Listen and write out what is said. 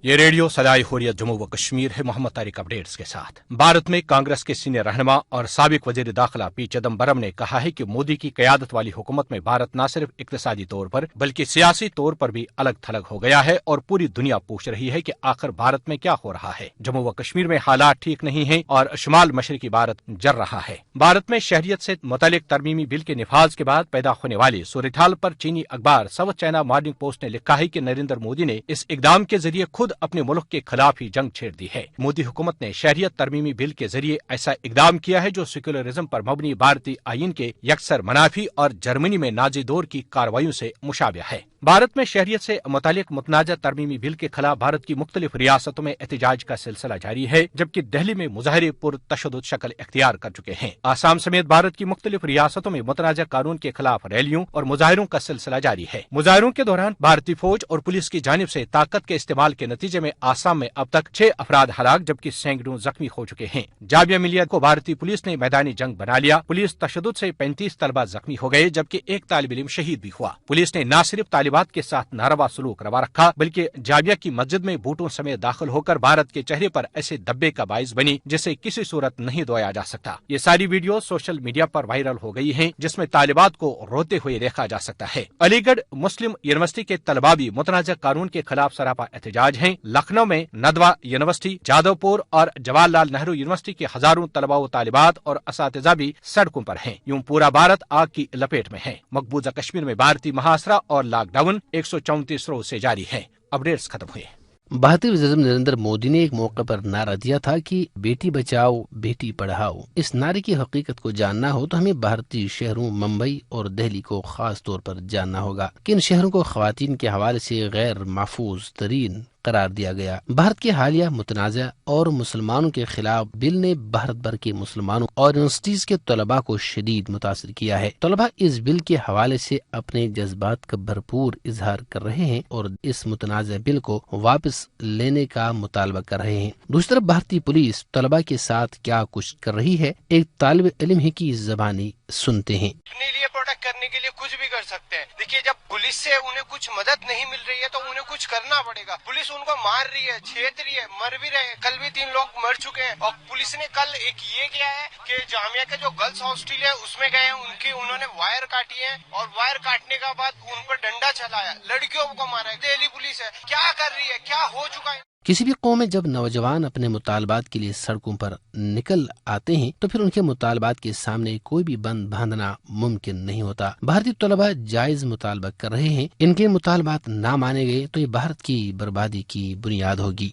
یہ ریڈیو صدائے حریت جموں و کشمیر ہے، محمد طارق اپڈیٹس کے ساتھ۔ بھارت میں کانگریس کے سینئر رہنما اور سابق وزیر داخلہ پی چدمبرم نے کہا ہے کہ مودی کی قیادت والی حکومت میں بھارت نہ صرف اقتصادی طور پر بلکہ سیاسی طور پر بھی الگ تھلگ ہو گیا ہے اور پوری دنیا پوچھ رہی ہے کہ آخر بھارت میں کیا ہو رہا ہے۔ جموں و کشمیر میں حالات ٹھیک نہیں ہیں اور شمال مشرقی بھارت جل رہا ہے۔ بھارت میں شہریت سے متعلق ترمیمی بل کے نفاذ کے بعد پیدا ہونے والی صورتحال پر چینی اخبار ساؤتھ چائنا مارننگ پوسٹ نے لکھا ہے کہ نریندر مودی نے اس اقدام کے ذریعے خود اپنے ملک کے خلاف ہی جنگ چھیڑ دی ہے۔ مودی حکومت نے شہریت ترمیمی بل کے ذریعے ایسا اقدام کیا ہے جو سیکولرزم پر مبنی بھارتی آئین کے یکسر منافی اور جرمنی میں نازی دور کی کارروائیوں سے مشابہ ہے۔ بھارت میں شہریت سے متعلق متنازع ترمیمی بل کے خلاف بھارت کی مختلف ریاستوں میں احتجاج کا سلسلہ جاری ہے، جبکہ دہلی میں مظاہرے پر تشدد شکل اختیار کر چکے ہیں۔ آسام سمیت بھارت کی مختلف ریاستوں میں متنازع قانون کے خلاف ریلیوں اور مظاہروں کا سلسلہ جاری ہے۔ مظاہروں کے دوران بھارتی فوج اور پولیس کی جانب سے طاقت کے استعمال کے نتیجے میں آسام میں اب تک 6 افراد ہلاک جبکہ سینکڑوں زخمی ہو چکے ہیں۔ جامعہ ملیہ کو بھارتی پولیس نے میدانی جنگ بنا لیا۔ پولیس تشدد سے 35 طلبہ زخمی ہو گئے جبکہ ایک طالب علم شہید بھی ہوا۔ پولیس نے نہ صرف طالبات کے ساتھ ناروا سلوک روا رکھا بلکہ جامعہ کی مسجد میں بوٹوں سمیت داخل ہو کر بھارت کے چہرے پر ایسے دبے کا باعث بنی جسے کسی صورت نہیں دھویا جا سکتا۔ یہ ساری ویڈیو سوشل میڈیا پر وائرل ہو گئی ہیں جس میں طالبات کو روتے ہوئے دیکھا جا سکتا ہے۔ علی گڑھ مسلم یونیورسٹی کے طلباء بھی متنازع قانون کے خلاف سراپا احتجاج ہیں۔ لکھنؤ میں ندوہ یونیورسٹی، جادو پور اور جواہر لال نہرو یونیورسٹی کے ہزاروں طلباء و طالبات اور اساتذہ بھی سڑکوں پر ہیں۔ یوں پورا بھارت آگ کی لپیٹ میں ہے۔ مقبوضہ کشمیر میں بھارتی محاصرہ اور لاک ڈاؤن 134 روز سے جاری ہے۔ اپڈیٹس ختم ہوئے۔ بھارتی وزیر نریندر مودی نے ایک موقع پر نعرہ دیا تھا کہ بیٹی بچاؤ بیٹی پڑھاؤ۔ اس نعرے کی حقیقت کو جاننا ہو تو ہمیں بھارتی شہروں ممبئی اور دہلی کو خاص طور پر جاننا ہوگا کہ ان شہروں کو خواتین کے حوالے سے غیر محفوظ ترین قرار دیا گیا۔ بھارت کے حالیہ متنازع اور مسلمانوں کے خلاف بل نے بھارت بھر کے مسلمانوں اور یونیورسٹیز کے طلباء کو شدید متاثر کیا ہے۔ طلباء اس بل کے حوالے سے اپنے جذبات کا بھرپور اظہار کر رہے ہیں اور اس متنازع بل کو واپس لینے کا مطالبہ کر رہے ہیں۔ دوسری طرف بھارتی پولیس طلباء کے ساتھ کیا کچھ کر رہی ہے، ایک طالب علم ہی کی زبانی سنتے ہیں۔ اپنے لیے پروٹیکٹ کرنے کے لیے کچھ بھی کر سکتے ہیں۔ دیکھیے جب پولیس سے انہیں کچھ مدد نہیں مل رہی ہے تو انہیں کچھ کرنا پڑے گا۔ پولیس ان کو مار رہی ہے، چھید رہی ہے، مر بھی رہے ہیں۔ کل بھی 3 لوگ مر چکے ہیں اور پولیس نے کل ایک یہ کیا ہے کہ جامعہ کے جو گرلز ہاسٹل ہے اس میں گئے ہیں، انہوں نے وائر کاٹی ہے اور وائر کاٹنے کے بعد ان پر ڈنڈا چلایا، لڑکیوں کو مارا ہے۔ دہلی پولیس ہے کیا کر رہی ہے، کیا ہو چکا ہے۔ کسی بھی قوم میں جب نوجوان اپنے مطالبات کے لیے سڑکوں پر نکل آتے ہیں تو پھر ان کے مطالبات کے سامنے کوئی بھی بند باندھنا ممکن نہیں ہوتا۔ بھارتی طلباء جائز مطالبہ کر رہے ہیں، ان کے مطالبات نہ مانے گئے تو یہ بھارت کی بربادی کی بنیاد ہوگی۔